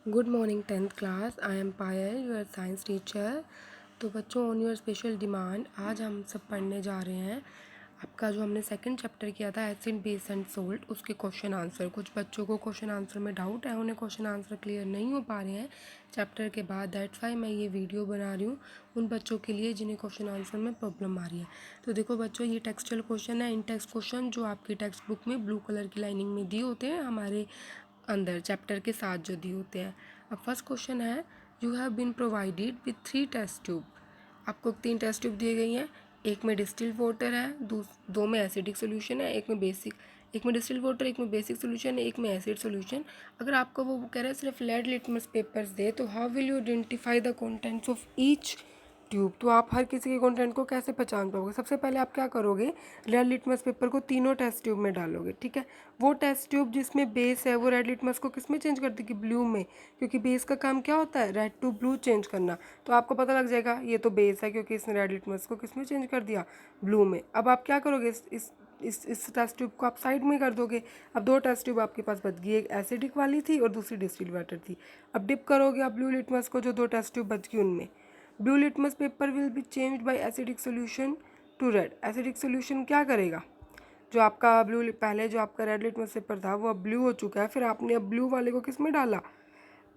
Good morning 10th class. I am Payal, your science teacher. तो बच्चों, on your special demand आज हम सब पढ़ने जा रहे हैं आपका जो हमने सेकंड चैप्टर किया था एसिड बेस एंड सोल्ट, उसके क्वेश्चन आंसर। कुछ बच्चों को क्वेश्चन आंसर में डाउट है, उन्हें क्वेश्चन आंसर क्लियर नहीं हो पा रहे हैं चैप्टर के बाद। दैट्स वाई मैं ये वीडियो बना रही हूँ उन बच्चों के लिए जिन्हें क्वेश्चन आंसर में प्रॉब्लम आ रही है। तो देखो बच्चों, ये टेक्सचुअल क्वेश्चन है। इन टेक्स्ट क्वेश्चन जो आपकी टेक्स्ट बुक में ब्लू कलर की लाइनिंग में दिए होते हैं हमारे अंदर चैप्टर के साथ जो दिए होते हैं। अब फर्स्ट क्वेश्चन है, you have been provided with 3 test tube. आपको 3 टेस्ट ट्यूब दिए गई हैं। एक में डिस्टिल्ड वाटर है, दो में एसिडिक सोल्यूशन है, एक में डिस्टिल्ड वाटर, एक में बेसिक सोल्यूशन है, एक में एसिड सोल्यूशन। अगर आपको वो कह रहा है सिर्फ लेड लिटमस पेपर्स दे, तो how will you identify the contents of each tube. तो आप हर किसी के कंटेंट को कैसे पहचान पाओगे? सबसे पहले आप क्या करोगे, रेड लिटमस पेपर को तीनों टेस्ट ट्यूब में डालोगे। ठीक है, वो टेस्ट ट्यूब जिसमें बेस है वो रेड लिटमस को किस में चेंज कर देगी? ब्लू में, क्योंकि बेस का काम क्या होता है? रेड टू ब्लू चेंज करना। तो आपको पता लग जाएगा ये तो बेस है, क्योंकि इसने रेड लिटमस को किस में चेंज कर दिया? ब्लू में। अब आप क्या करोगे, इस टेस्ट ट्यूब को आप साइड में कर दोगे। अब 2 टेस्ट ट्यूब आपके पास बच गई, एक एसिडिक वाली थी और दूसरी डिस्टिल्ड वाटर थी। अब डिप करोगे आप ब्लू लिटमस को, जो 2 टेस्ट ट्यूब बच गई उनमें। Blue litmus paper will be changed by acidic solution to red. Acidic solution क्या करेगा? जो आपका पहले जो आपका रेड लिटमस पेपर था वो अब ब्लू हो चुका है, फिर आपने अब ब्लू वाले को किस में डाला?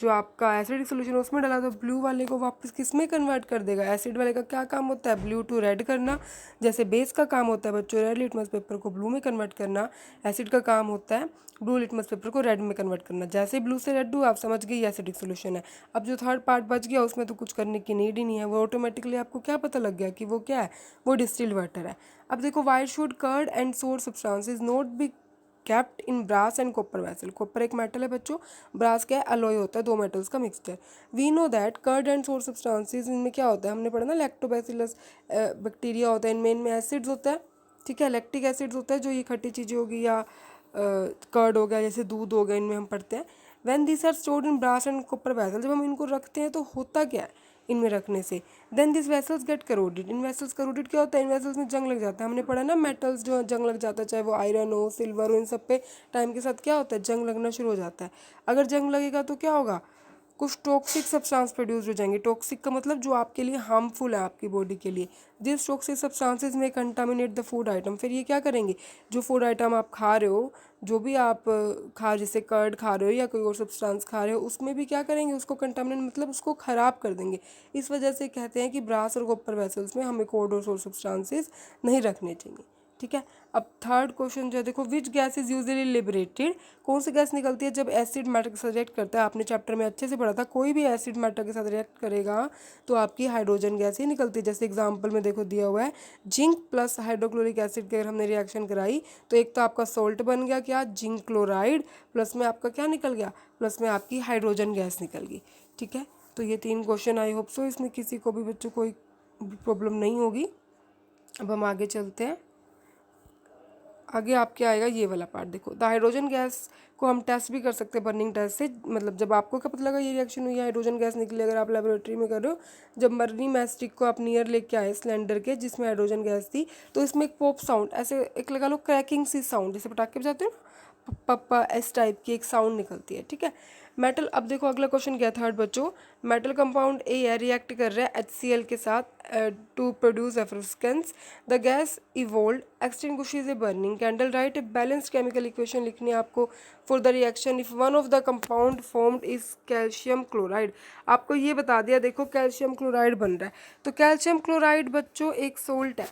जो आपका एसिडिक सोल्यूशन उसमें डाला, तो ब्लू वाले को वापस किस में कन्वर्ट कर देगा? एसिड वाले का क्या काम होता है? ब्लू टू रेड करना। जैसे बेस का काम होता है बच्चों रेड लिटमस पेपर को ब्लू में कन्वर्ट करना, एसिड का काम होता है ब्लू लिटमस पेपर को रेड में कन्वर्ट करना। जैसे ब्लू से रेड हुआ, आप समझ गए एसिडिक सोल्यूशन है। अब जो थर्ड पार्ट बच गया उसमें तो कुछ करने की नीड ही नहीं है, वो ऑटोमेटिकली आपको क्या पता लग गया कि वो क्या है? वो डिस्टिल्ड वाटर है। अब देखो, why should curd and sour substances not be kept in brass and copper vessel. Copper एक मेटल है बच्चों, ब्रास क्या है? अलॉय होता है, 2 मेटल्स का mixture. We know that curd and sour substances, इनमें क्या होता है? हमने पढ़ा ना, लैक्टोबैसिलस बैक्टीरिया होता है, इनमें एसिड्स होता है। ठीक है, लैक्टिक एसिड्स होता है, जो ये खट्टी चीज़ें होगी या कर्ड हो गया, जैसे दूध हो गया, इनमें हम पढ़ते हैं। When this are stored in brass and copper vessel, जब हम इनको रखते हैं तो होता क्या है इनमें रखने से? Then this vessels get corroded. इन वेसल्स करोडेड क्या होता है? इन वेसल्स में जंग लग जाता है। हमने पढ़ा ना, मेटल्स जो जंग लग जाता है, चाहे वो आयरन हो, सिल्वर हो, इन सब पे टाइम के साथ क्या होता है? जंग लगना शुरू हो जाता है। अगर जंग लगेगा तो क्या होगा? कुछ टॉक्सिक सब्सटेंस प्रोड्यूस हो जाएंगे। टॉक्सिक का मतलब जो आपके लिए हार्मफुल है आपकी बॉडी के लिए। दिस टॉक्सिक सब्सटेंसेस में कंटामिनेट द फूड आइटम। फिर ये क्या करेंगे? जो फूड आइटम आप खा रहे हो, जो भी आप जैसे कर्ड खा रहे हो या कोई और सब्सटेंस खा रहे हो, उसमें भी क्या करेंगे? उसको कंटामिनेट मतलब उसको ख़राब कर देंगे। इस वजह से कहते हैं कि ब्रास और कॉपर वेसल्स में हमें कोड और सब्सटेंसेस नहीं रखने चाहिए। ठीक है, अब थर्ड क्वेश्चन जो है, देखो, which gas is usually liberated. कौन सी गैस निकलती है जब एसिड मैटर के साथ रिएक्ट करता है? आपने चैप्टर में अच्छे से पढ़ा था, कोई भी एसिड मैटर के साथ रिएक्ट करेगा तो आपकी हाइड्रोजन गैस ही निकलती है। जैसे एग्जांपल में देखो दिया हुआ है, जिंक प्लस हाइड्रोक्लोरिक एसिड की अगर हमने रिएक्शन कराई तो एक तो आपका सोल्ट बन गया क्या? Zinc chloride. प्लस में आपका क्या निकल गया? प्लस में आपकी हाइड्रोजन गैस निकल गई। ठीक है, तो ये 3 क्वेश्चन, आई होप सो इसमें किसी को भी बच्चों कोई प्रॉब्लम नहीं होगी। अब हम आगे चलते हैं। आगे आपके आएगा ये वाला पार्ट। देखो, द हाइड्रोजन गैस को हम टेस्ट भी कर सकते हैं बर्निंग टेस्ट से। मतलब जब आपको क्या पता लगा ये रिएक्शन हुई है, हाइड्रोजन गैस निकली, अगर आप लेबोरेटरी में कर रहे हो, जब बर्निंग मैस्टिक को आप नियर लेके आए सिलेंडर के जिसमें हाइड्रोजन गैस थी, तो इसमें एक पॉप साउंड, ऐसे एक लगा लो क्रैकिंग सी साउंड, जैसे पटाखे बजाते हो ना, पप्पा इस टाइप की एक साउंड निकलती है। ठीक है, मेटल। अब देखो अगला क्वेश्चन क्या थर्ड बच्चों, मेटल कंपाउंड ए है, रिएक्ट कर रहा है HCl के साथ to produce effervescence. The gas evolved extinguishes a burning candle. Write a balanced chemical equation लिखनी है आपको for the reaction if one of the compound formed is calcium chloride. आपको ये बता दिया, देखो कैल्शियम क्लोराइड बन रहा है, तो कैल्शियम क्लोराइड बच्चों एक सोल्ट है।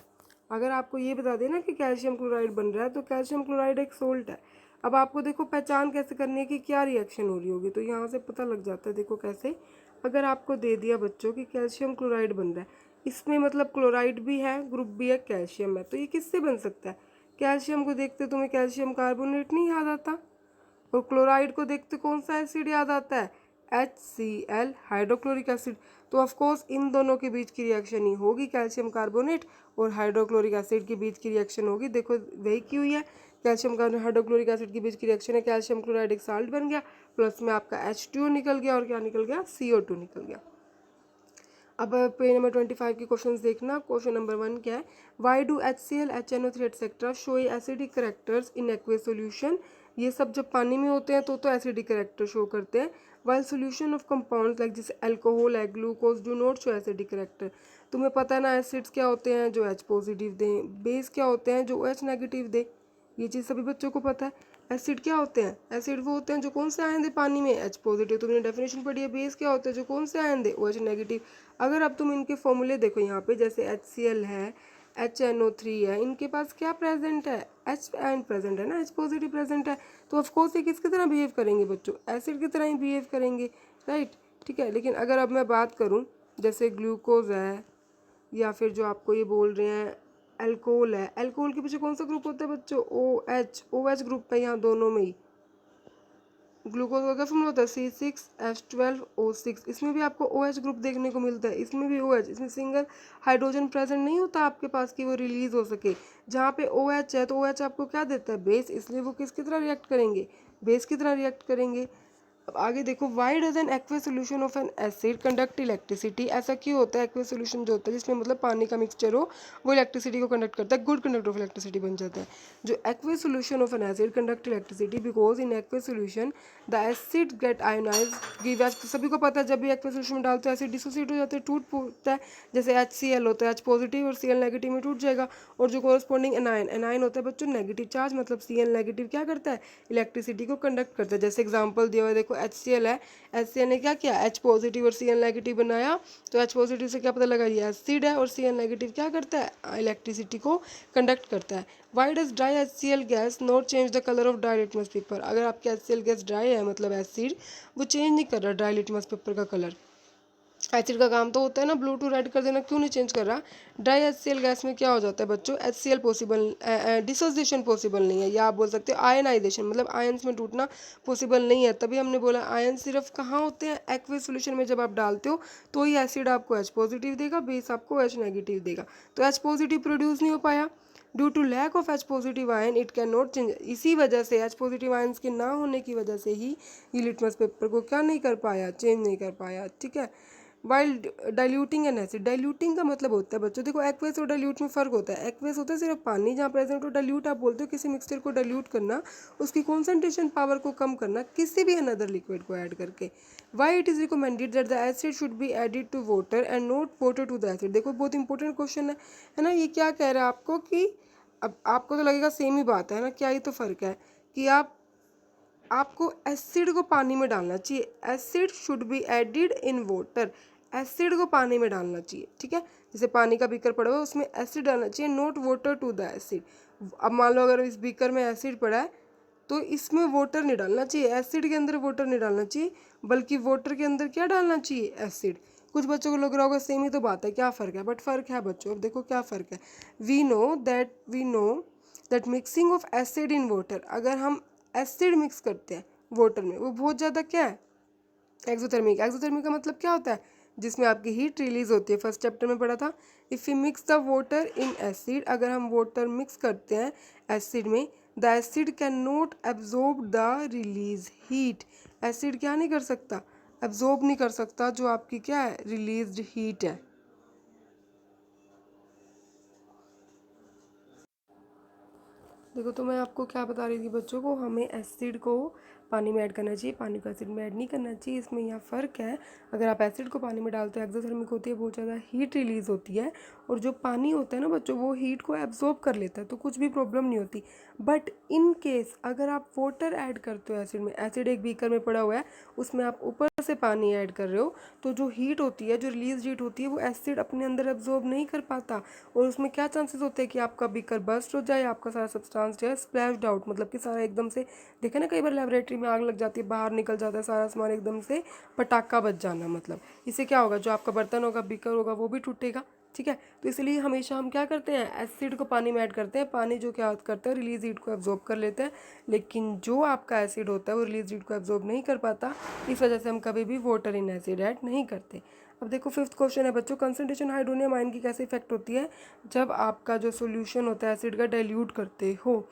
अगर आपको ये बता देना कि कैल्शियम क्लोराइड बन रहा है तो कैल्शियम क्लोराइड एक सोल्ट है। अब आपको देखो पहचान कैसे करनी है कि क्या रिएक्शन हो रही होगी, तो यहाँ से पता लग जाता है। देखो कैसे, अगर आपको दे दिया बच्चों कि कैल्शियम क्लोराइड बन रहा है, इसमें मतलब क्लोराइड भी है, ग्रुप भी है, कैल्शियम है, तो ये किससे बन सकता है? कैल्शियम को देखते तुम्हें कैल्शियम कार्बोनेट नहीं याद आता? और क्लोराइड को देखते कौन सा एसिड याद आता है? HCl, hydrochloric acid. तो ऑफकोर्स इन दोनों के बीच की रिएक्शन ही होगी, कैल्शियम कार्बोनेट और हाइड्रोक्लोरिक एसिड के बीच की रिएक्शन होगी। देखो वही की हुई है, कैल्शियम कार्बोनेट हाइड्रोक्लोरिक एसिड के बीच की रिएक्शन है, कैल्शियम क्लोराइड एक साल्ट बन गया, प्लस में आपका H2O निकल गया, और क्या निकल गया? CO2 निकल गया। अब पेज नंबर 25 के क्वेश्चंस देखना। क्वेश्चन नंबर 1 क्या है? Why do HCl, HNO3 etcetera show acidic characters in aqueous solution? ये सब जब पानी में होते हैं तो एसिडिक करेक्टर शो करते हैं। While solution of compounds like जैसे अल्कोहल है, glucose do not show acidic character. तुम्हें पता है ना एसिड्स क्या होते हैं जो H पॉजिटिव दें, बेस क्या होते हैं जो OH नेगेटिव दे, ये चीज़ सभी बच्चों को पता है। एसिड क्या होते हैं, एसिड वो होते हैं जो कौन से आयन दे पानी में, H पॉजिटिव, तुमने डेफिनेशन पढ़ी है। बेस क्या होते हैं जो कौन से आयन दे, OH नेगेटिव। अगर अब तुम इनके फॉर्मूले देखो यहाँ पे, जैसे HCl है, HNO3 है, इनके पास क्या प्रेजेंट है, H आयन प्रेजेंट है ना, H पॉजिटिव प्रेजेंट है, तो ऑफकोर्स ये किसकी तरह बिहेव करेंगे बच्चों, एसिड की तरह ही बिहेव करेंगे, राइट। ठीक है, लेकिन अगर अब मैं बात करूँ जैसे ग्लूकोज है या फिर जो आपको ये बोल रहे हैं अल्कोहल है, अल्कोहल के पीछे कौन सा ग्रुप होता है बच्चों, OH ग्रुप है यहाँ दोनों में ही। ग्लूकोज का क्या फॉर्मूला होता है, C6H12O6, इसमें भी आपको OH ग्रुप देखने को मिलता है, इसमें भी OH, इसमें सिंगल हाइड्रोजन प्रेजेंट नहीं होता आपके पास कि वो रिलीज हो सके। जहाँ पे OH है तो OH आपको क्या देता है, बेस, इसलिए वो किसकी तरह रिएक्ट करेंगे, बेस की तरह रिएक्ट करेंगे। अब आगे देखो, why does an aqueous solution of an acid conduct electricity, ऐसा क्यों होता है, एक्वे सोल्यूशन जो होता है जिसमें मतलब पानी का मिक्सचर हो वो इलेक्ट्रिसिटी को कंडक्ट करता है, गुड कंडक्टर ऑफ इलेक्ट्रिसिटी बन जाता है। जो aqueous solution of an acid conduct electricity because in aqueous solution the acid get ionize give H, सभी को पता है जब भी एक्वे सोल्यूशन में डालते हैं एसिड डिसोसिएट हो जाते हैं, टूट फूटता है, जैसे HCl होता है, H पॉजिटिव और Cl नेगेटिव में टूट जाएगा। और जो कोरस्पॉन्डिंग एनायन, एनायन होता है बच्चों नेगेटिव चार्ज, मतलब Cl नेगेटिव क्या करता है, इलेक्ट्रिसिटी को कंडक्ट करता है। जैसे एग्जांपल दिया हुआ है देखो, HCl है, HCl ने क्या किया, H पॉजिटिव और Cl नेगेटिव बनाया, तो H पॉजिटिव से क्या पता लगा ये एसिड है, और Cl नेगेटिव क्या करता है, इलेक्ट्रिसिटी को कंडक्ट करता है। Why does dry HCl gas not change the colour of dry litmus paper, अगर आपकी HCl गैस ड्राई है मतलब एसिड, वो चेंज नहीं कर रहा ड्राई लिटमस पेपर का कलर। एसिड का काम तो होता है ना ब्लू टू रेड कर देना, क्यों नहीं चेंज कर रहा। ड्राई HCl गैस में क्या हो जाता है बच्चों, HCl पॉसिबल, डिसोसिएशन पॉसिबल नहीं है, या आप बोल सकते हो आयनाइजेशन, मतलब आयंस में टूटना पॉसिबल नहीं है। तभी हमने बोला आयन सिर्फ कहाँ होते हैं, एक्वे सोल्यूशन में जब आप डालते हो तो ही एसिड आपको H पॉजिटिव देगा, बेस आपको H नेगेटिव देगा। तो H पॉजिटिव प्रोड्यूस नहीं हो पाया due to lack of H positive ion, it can not change, इसी वजह से H पॉजिटिव आयन्स के ना होने की वजह से ही ये लिटमस पेपर को क्या नहीं कर पाया, चेंज नहीं कर पाया। ठीक है, while diluting N acid, diluting का मतलब होता है बच्चों देखो, एक्वेस और डाइल्यूट में फ़र्क होता है। एक्वेस होता है सिर्फ पानी जहाँ प्रेजेंट हो, डाइल्यूट आप बोलते हो किसी मिक्सचर को डाइल्यूट करना, उसकी कॉन्सेंट्रेशन पावर को कम करना किसी भी अनदर लिक्विड को ऐड करके। Why it is recommended that the acid should be added to water and not water to the acid, देखो बहुत इंपॉर्टेंट क्वेश्चन है ना। ये क्या कह रहा है आपको कि अब आपको तो लगेगा सेम ही बात है ना, क्या ही तो फ़र्क है कि आपको एसिड को पानी में डालना चाहिए, acid should be added in water, acid को पानी में डालना चाहिए। ठीक है, जैसे पानी का बीकर पड़ा हुआ है उसमें एसिड डालना चाहिए, not water to the acid. अब मान लो अगर इस बीकर में एसिड पड़ा है तो इसमें वाटर नहीं डालना चाहिए, एसिड के अंदर वाटर नहीं डालना चाहिए, बल्कि वाटर के अंदर क्या डालना चाहिए, एसिड। कुछ बच्चों को लग रहा होगा सेम ही तो बात है, क्या फ़र्क है, बट फ़र्क है बच्चों। अब देखो क्या फ़र्क है, we know that mixing of acid in water, अगर हम एसिड मिक्स करते हैं वाटर में वो बहुत ज़्यादा क्या है, एक्सोथर्मिक। एक्सोथर्मिक का मतलब क्या होता है, जिसमें आपकी हीट रिलीज होती है, फर्स्ट चैप्टर में पढ़ा था। If you mix the water in acid, अगर हम वाटर मिक्स करते हैं एसिड में, the acid can not absorb the release heat, acid क्या नहीं कर सकता, एब्जॉर्ब नहीं कर सकता जो आपकी क्या है, रिलीज्ड हीट है। देखो तो मैं आपको क्या बता रही थी बच्चों को, हमें एसिड को पानी में ऐड करना चाहिए, पानी को एसिड में ऐड नहीं करना चाहिए, इसमें यहाँ फ़र्क है। अगर आप एसिड को पानी में डालते हो एक्सोथर्मिक होती है, बहुत ज़्यादा हीट रिलीज़ होती है, और जो पानी होता है ना बच्चों वो हीट को एब्जॉर्ब कर लेता है, तो कुछ भी प्रॉब्लम नहीं होती। बट इन केस अगर आप वाटर ऐड करते हो एसिड में, एसिड एक बीकर में पड़ा हुआ है उसमें आप ऊपर से पानी ऐड कर रहे हो, तो जो हीट होती है, जो रिलीज हीट होती है, वो एसिड अपने अंदर एब्जॉर्ब नहीं कर पाता, और उसमें क्या चांसेस होते हैं कि आपका बीकर बर्स्ट हो जाए, आपका सारा सब्सटेंस जो है स्प्लैश्ड आउट, मतलब कि सारा एकदम से, देखे ना कई बार लेबोरेटरी में आग लग जाती है, बाहर निकल जाता है सारा सामान, एकदम से पटाखा बच जाना, मतलब इससे क्या होगा, जो आपका बर्तन होगा, बीकर होगा, वो भी टूटेगा। ठीक है, तो इसलिए हमेशा हम क्या करते हैं, एसिड को पानी में ऐड करते हैं, पानी जो क्या करता है, रिलीज हीट को एब्जॉर्ब कर लेते हैं, लेकिन जो आपका एसिड होता है वो रिलीज हीट को एब्जॉर्ब नहीं कर पाता, इस वजह से हम कभी भी वाटर इन एसिड ऐड नहीं करते। अब देखो फिफ्थ क्वेश्चन है बच्चों, कंसंट्रेशन हाइड्रोनियम आयन की कैसे इफेक्ट होती है जब आपका जो सोल्यूशन होता है एसिड का डाइल्यूट करते हो।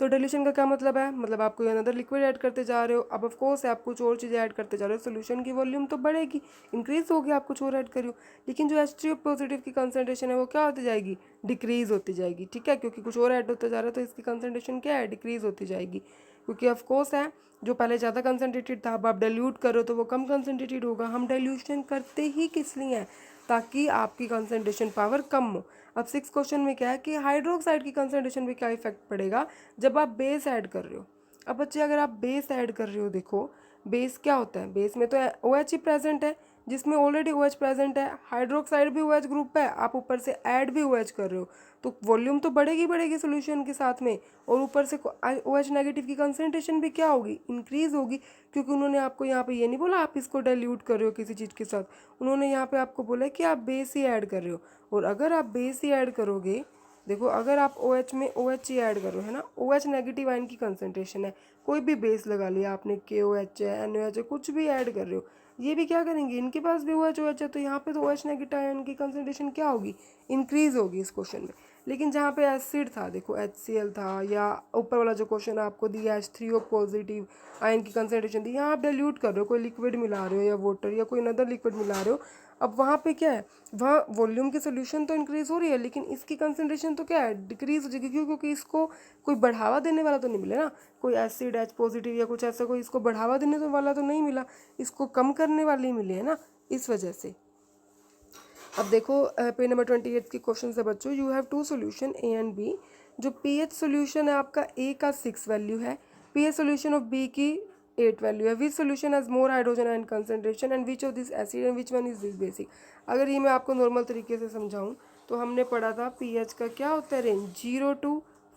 तो डाइल्यूशन का क्या मतलब है, मतलब आप कोई अनदर लिक्विड ऐड करते जा रहे हो, अब ऑफ कोर्स आप कुछ और चीज़ें ऐड करते जा रहे हो, सोल्यूशन की वॉल्यूम तो बढ़ेगी, इंक्रीज होगी, आप कुछ और ऐड करियो, लेकिन जो H3O पॉजिटिव की कंसंट्रेशन है वो क्या होती जाएगी, डिक्रीज होती जाएगी। ठीक है, क्योंकि कुछ और ऐड होता जा रहा है तो इसकी कंसंट्रेशन क्या है, डिक्रीज होती जाएगी। क्योंकि ऑफ कोर्स है जो पहले ज़्यादा कंसनट्रेटेड था अब आप डाइल्यूट कर रहे हो तो वो कम कंसनट्रेटेड होगा। हम डाइल्यूशन करते ही किस लिए हैं, ताकि आपकी कंसनट्रेशन पावर कम हो। अब 6 क्वेश्चन में क्या है कि हाइड्रोक्साइड की कंसनट्रेशन पे क्या इफेक्ट पड़ेगा जब आप बेस ऐड कर रहे हो। अब बच्चे अगर आप बेस ऐड कर रहे हो, देखो बेस क्या होता है, बेस में तो OH ही प्रेजेंट है, जिसमें ऑलरेडी OH प्रेजेंट है, हाइड्रोक्साइड भी OH ग्रुप है, आप ऊपर से ऐड भी OH कर रहे हो तो वॉल्यूम तो बढ़ेगी सोल्यूशन के साथ में, और ऊपर से OH नेगेटिव की कंसनट्रेशन भी क्या होगी, इंक्रीज होगी, क्योंकि उन्होंने आपको यहाँ पे ये नहीं बोला आप इसको डाइल्यूट कर रहे हो किसी चीज़ के साथ, उन्होंने यहाँ पे आपको बोला कि आप बेस ही ऐड कर रहे हो। और अगर आप बेस ही ऐड करोगे, देखो अगर आप OH में OH ही ऐड कर रहे हो है ना, OH नेगेटिव आयन की कंसनट्रेशन है, कोई भी बेस लगा लिया आपने, KOH है, NOH है, कुछ भी ऐड कर रहे हो, ये भी क्या करेंगे, इनके पास भी OH है, तो यहाँ पे तो OH नेगेटिव आयन की कंसनट्रेशन क्या होगी, इंक्रीज होगी इस क्वेश्चन में। लेकिन जहाँ पे एसिड था, देखो HCl था, या ऊपर वाला जो क्वेश्चन आपको दिया H3O पॉजिटिव आयन की कंसनट्रेशन थी, यहाँ आप डाइल्यूट कर रहे हो, कोई लिक्विड मिला रहे हो या वाटर या कोई अनदर लिक्विड मिला रहे हो। अब वहाँ पे क्या है, वहाँ वॉल्यूम की सोल्यूशन तो इंक्रीज हो रही है, लेकिन इसकी कंसनट्रेशन तो क्या है, डिक्रीज हो जाएगी। क्यों, क्योंकि इसको कोई बढ़ावा देने वाला तो नहीं मिला ना, कोई एसिड H पॉजिटिव या कुछ ऐसा कोई इसको बढ़ावा देने वाला तो नहीं मिला, इसको कम करने वाली मिली है ना, इस वजह से। अब देखो पेज नंबर 28 की क्वेश्चन से बच्चों, you have 2 solution A and B। जो pH सोल्यूशन है आपका A का 6 वैल्यू है, pH सोल्यूशन ऑफ B की 8 वैल्यू है। Which solution has more hydrogen ion concentration and which of this acid and which one is this basic. अगर ये मैं आपको नॉर्मल तरीके से समझाऊँ तो हमने पढ़ा था pH का क्या होता है रेंज 0 to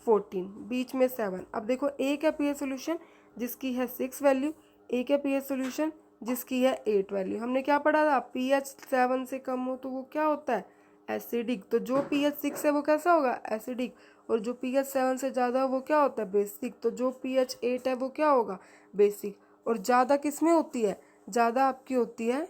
14, बीच में 7। अब देखो A का pH सोल्यूशन जिसकी है 6 वैल्यू, A का pH सोल्यूशन जिसकी है 8 वैल्यू। हमने क्या पढ़ा था, pH 7 से कम हो तो वो क्या होता है, एसिडिक। तो जो pH 6 है वो कैसा होगा, एसिडिक, और जो pH 7 से ज़्यादा हो वो क्या होता है, बेसिक। तो जो pH 8 है वो क्या होगा, बेसिक। और ज़्यादा किस में होती है, ज़्यादा आपकी होती है,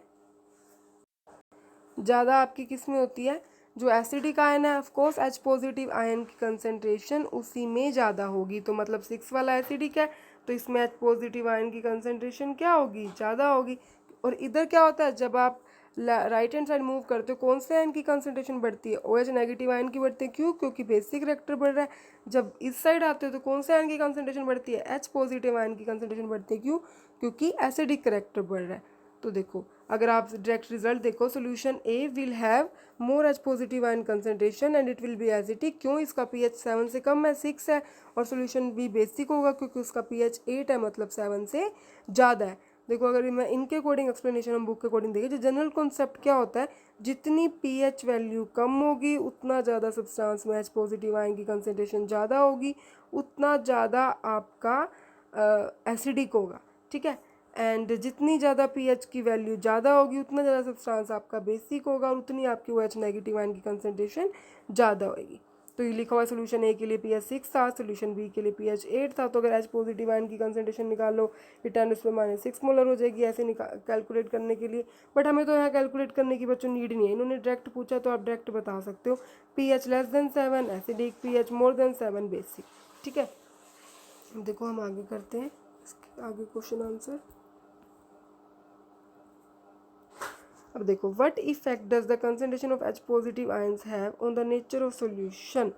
ज़्यादा आपकी किस में होती है, जो एसिडिक आयन है ऑफकोर्स H पॉजिटिव आयन की कंसनट्रेशन उसी में ज़्यादा होगी। तो मतलब 6 वाला एसिडिक है तो इसमें H पॉजिटिव आयन की कंसनट्रेशन क्या होगी, ज़्यादा होगी। और इधर क्या होता है, जब आप राइट हैंड साइड मूव करते हो कौन से आयन की कंसनट्रेशन बढ़ती है, OH नेगेटिव आयन की बढ़ती है। क्यों, क्योंकि बेसिक रिएक्टर बढ़ रहा है। जब इस साइड आते हो तो कौन से आयन की कंसनट्रेशन बढ़ती है, H पॉजिटिव आयन की कंसनट्रेशन बढ़ती है। क्यों, क्योंकि एसिडिक रिएक्टर बढ़ रहा है। तो देखो अगर आप डायरेक्ट रिजल्ट देखो, solution A will have more H positive ion concentration and it will be acidic. क्यों, इसका pH 7 से कम है, 6 है। और सोल्यूशन B बेसिक होगा क्योंकि उसका pH 8 है, मतलब 7 से ज़्यादा है। देखो अगर मैं इनके अकॉर्डिंग एक्सप्लेनेशन हम बुक के अकॉर्डिंग देखें, जो जनरल कॉन्सेप्ट क्या होता है, जितनी pH वैल्यू कम होगी उतना ज़्यादा सब्सटेंस में H पॉजिटिव आयन की कंसनट्रेशन ज़्यादा होगी, उतना ज़्यादा आपका एसिडिक होगा। ठीक है, एंड जितनी ज़्यादा pH की वैल्यू ज़्यादा होगी उतना ज़्यादा सब्सटेंस आपका बेसिक होगा और उतनी आपकी OH नेगेटिव आयन की कंसनट्रेशन ज़्यादा होगी। तो ये लिखा हुआ सोल्यूशन A के लिए pH 6 था, सोल्यूशन B के लिए pH 8 था। तो अगर H पॉजिटिव आयन की कंसनट्रेशन निकालो, ये 10⁻6 मोलर हो जाएगी ऐसे कैलकुलेट करने के लिए। बट हमें तो यहाँ कैलकुलेट करने की बच्चों नीड नहीं है, इन्होंने डायरेक्ट पूछा तो आप डायरेक्ट बता सकते हो। pH less than 7 acidic, pH more than 7 basic. ठीक है, देखो हम आगे करते हैं आगे क्वेश्चन आंसर। अब देखो, what effect does the concentration of H positive ions have on the nature of solution.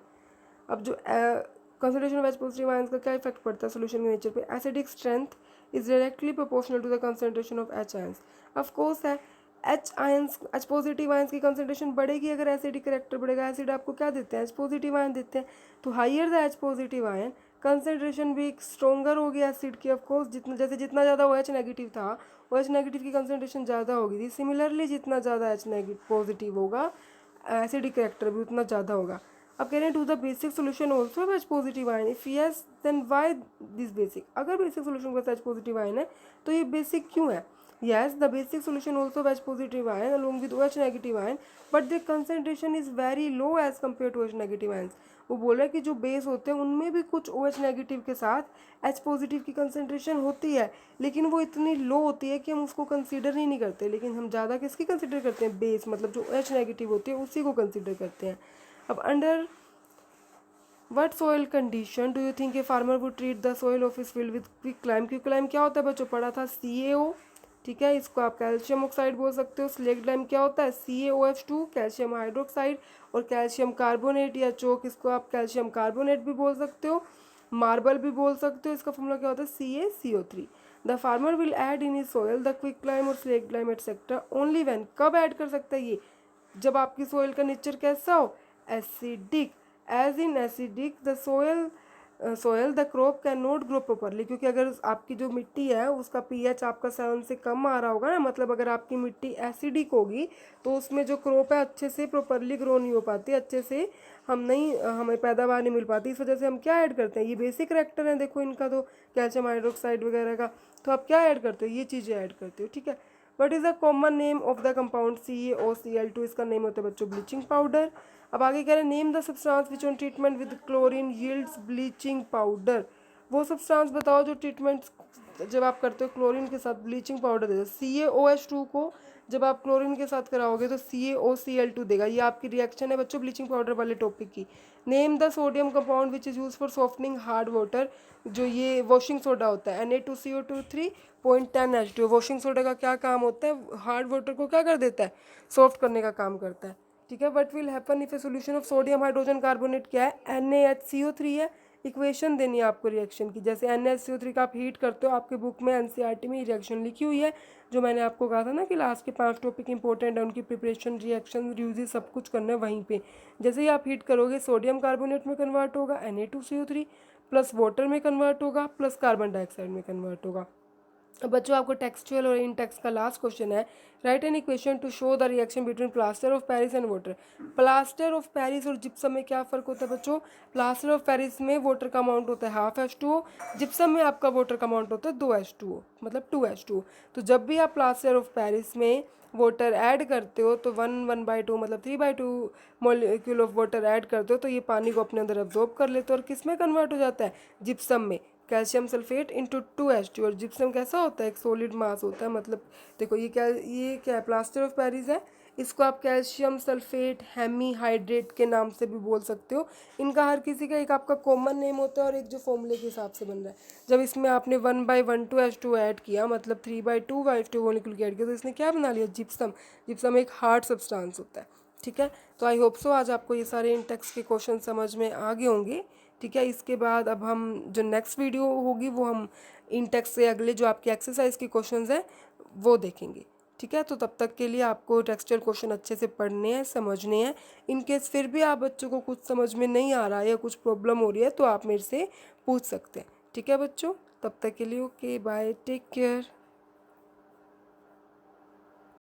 अब जो concentration of H positive ions का क्या इफेक्ट पड़ता है सोल्यूशन के नेचर पे, acidic strength is directly proportional to the concentration of H ions. Of course है, H positive ions की कंसनट्रेशन बढ़ेगी अगर एसिडिक कैरेक्टर बढ़ेगा। एसिड आपको क्या देते हैं, H पॉजिटिव आयन देते हैं, तो higher the H positive ion concentration भी स्ट्रोंगर होगी एसिड की। ऑफ कोर्स जितना ज़्यादा OH नेगेटिव था, OH नेगेटिव की कंसनट्रेशन ज़्यादा होगी थी। सिमिलरली जितना ज़्यादा H नेगेटिव पॉजिटिव होगा एसिडिक कैरेक्टर भी उतना ज़्यादा होगा। अब कह रहे हैं to the basic solution also H positive ion, if yes then why this basic. अगर बेसिक सोल्यूशन का H पॉजिटिव आयन है तो ये बेसिक क्यों है। Yes, the basic solution also H positive ion along with OH negative ion, but their concentration is very low as compared to OH negative ions. वो बोल रहा है कि जो बेस होते हैं उनमें भी कुछ OH नेगेटिव के साथ H पॉजिटिव की कंसनट्रेशन होती है, लेकिन वो इतनी लो होती है कि हम उसको कंसीडर ही नहीं करते। लेकिन हम ज़्यादा किसकी कंसीडर करते हैं, बेस, मतलब जो OH नेगेटिव होती है उसी को कंसीडर करते हैं। अब under what soil condition do you think a farmer would treat the soil of his field with quicklime. Quicklime क्या होता है बच्चों, पढ़ा था CaO। ठीक है, इसको आप कैल्शियम ऑक्साइड बोल सकते हो। स्लेक्ट लाइम क्या होता है, CaOH2 कैल्शियम हाइड्रोक्साइड, और कैल्शियम कार्बोनेट या चोक, इसको आप कैल्शियम कार्बोनेट भी बोल सकते हो। मार्बल भी बोल सकते हो, इसका फॉर्मूला क्या होता है CaCO3। The farmer will add in soil the quick lime और slaked lime etcetera only when, कब ऐड कर सकता है ये, जब आपकी सोयल का नेचर कैसा हो, acidic, as in acidic the soil the crop can not grow properly, क्योंकि अगर आपकी जो मिट्टी है उसका पीएच आपका 7 से कम आ रहा होगा ना, मतलब अगर आपकी मिट्टी एसिडिक होगी तो उसमें जो क्रॉप है अच्छे से प्रॉपरली ग्रो नहीं हो पाती, अच्छे से हमें पैदावार नहीं मिल पाती। इस वजह से हम क्या ऐड करते हैं, ये बेसिक करेक्टर है देखो इनका, तो कैल्शियम हाइड्रोक्साइड वगैरह का, तो आप क्या ऐड करते हो, ये चीज़ें ऐड करते हो, ठीक है। What is the common name of the compound CaOCl2, इसका नेम होता है बच्चों ब्लीचिंग पाउडर। अब आगे कह रहे हैं name the substance which on treatment with chlorine yields bleaching powder, वो सब्सटेंस बताओ जो ट्रीटमेंट जब आप करते हो क्लोरीन के साथ ब्लीचिंग पाउडर देगा। CaOH2 को जब आप क्लोरीन के साथ कराओगे तो CaOCl2 देगा। ये आपकी रिएक्शन है बच्चों ब्लीचिंग पाउडर वाले टॉपिक की। Name the sodium compound which is use for softening hard water, जो ये वॉशिंग सोडा होता है Na2CO2 3.10H2। वॉशिंग सोडा का क्या काम होता है, हार्ड वाटर को क्या कर देता है, सॉफ्ट करने का काम करता है, ठीक है। What will happen if a solution of sodium hydrogen carbonate क्या है, NaHCO3 है। इक्वेशन देनी है आपको रिएक्शन की, जैसे NaHCO3 का आप हीट करते हो, आपके बुक में NCERT में रिएक्शन लिखी हुई है, जो मैंने आपको कहा था ना कि लास्ट के 5 टॉपिक इंपॉर्टेंट है, उनकी प्रिपरेशन, रिएक्शन, यूजेस सब कुछ करना है वहीं पे। जैसे ही आप हीट करोगे सोडियम कार्बोनेट में कन्वर्ट होगा Na2CO3, प्लस वाटर में कन्वर्ट होगा, प्लस कार्बन डाइऑक्साइड में कन्वर्ट होगा। अब बच्चों आपको टेक्सचुअल और इन टेक्स्ट का लास्ट क्वेश्चन है, right an equation two show the reaction between plaster of Paris and water. Plaster of Paris और जिप्सम में क्या फ़र्क होता है बच्चों, प्लास्टर ऑफ पेरिस में वाटर का अमाउंट होता है 1/2H2O, जिप्सम में आपका वाटर का अमाउंट होता है 2H2O, मतलब 2H2O। तो जब भी आप प्लास्टर ऑफ पेरिस में वाटर ऐड करते हो तो 1/2 मतलब 3/2 मॉलिक्यूल ऑफ वाटर ऐड करते हो, तो ये पानी को अपने अंदर एब्जॉर्ब कर लेते हो और किस में कन्वर्ट हो जाता है, जिप्सम में, कैल्शियम सल्फेट इंटू 2H2। और जिप्सम कैसा होता है, एक सॉलिड मास होता है, मतलब देखो ये क्या है, प्लास्टर ऑफ पेरिस है, इसको आप कैल्शियम सल्फेट हेमी हाइड्रेट के नाम से भी बोल सकते हो। इनका हर किसी का एक आपका कॉमन नेम होता है और एक जो फॉर्मूले के हिसाब से बन रहा है। जब इसमें आपने 1/12H2 ऐड किया, मतलब 3/2H2 मॉलिक्यूल ऐड किया, तो इसने क्या बना लिया, जिप्सम। जिप्सम एक हार्ड सब्सटेंस होता है, ठीक है। तो आई होप सो आज आपको ये सारे इन टेक्स्ट के क्वेश्चन समझ में आ गए होंगे, ठीक है। इसके बाद अब हम जो नेक्स्ट वीडियो होगी वो हम इन टेक्स्ट से अगले जो आपके एक्सरसाइज के क्वेश्चंस हैं वो देखेंगे, ठीक है। तो तब तक के लिए आपको टेक्सचुअल क्वेश्चन अच्छे से पढ़ने हैं, समझने हैं। इन केस फिर भी आप बच्चों को कुछ समझ में नहीं आ रहा है या कुछ प्रॉब्लम हो रही है तो आप मेरे से पूछ सकते हैं, ठीक है बच्चों। तब तक के लिए ओके बाय, टेक केयर।